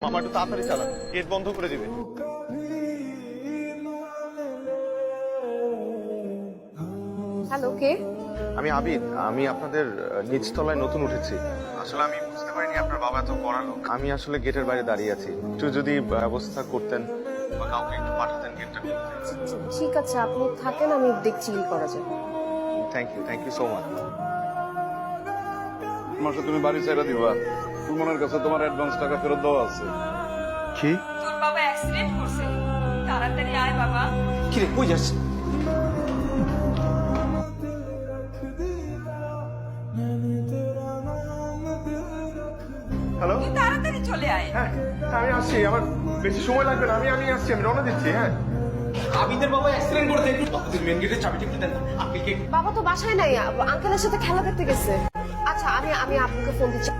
মামা একটু তাড়াতাড়ি চালান, গেট বন্ধ করে দিবে। হ্যালো, কে? আমি আবিদ, আমি আপনাদের নিচতলায় নতুন উঠেছি। আসলে আমি বুঝতে পারিনি আপনার বাবা এত বড় লোক। আমি আসলে গেটের বাইরে দাঁড়িয়ে আছি, একটু যদি ব্যবস্থা করতেন বা কাউকে একটু পাঠাতেন গেটটা খুলতে। ঠিক আছে, আপনি থাকেন, আমি দেখছি কি করা যায়। Thank you so much. মাসে তুমি বাড়ি ছেড়ে দিবা, সুমনের কাছে তোমার অ্যাডভান্স টাকা ফেরত দেওয়া আছে। কি? তোর বাবা অ্যাক্সিডেন্ট করছে, তাড়াতাড়ি আয় বাবা। কিরে কই যাচ্ছে? হ্যালো, তুই তাড়াতাড়ি চলে আয়। হ্যাঁ আমি আসছি, আমার বেশি সময় লাগবে না, আমি আসছি, আমি রওনা দিচ্ছি। হ্যাঁ আবিদের বাবা অ্যাক্সিডেন্ট করেছে, একটু মেন গেটের চাবিটা একটু দেন। আঙ্কেলকে বাবা তো বাসায় নাই, আঙ্কেলের সাথে খেলা করতে গেছে। আচ্ছা, আমি আপুকে ফোন দিচ্ছি।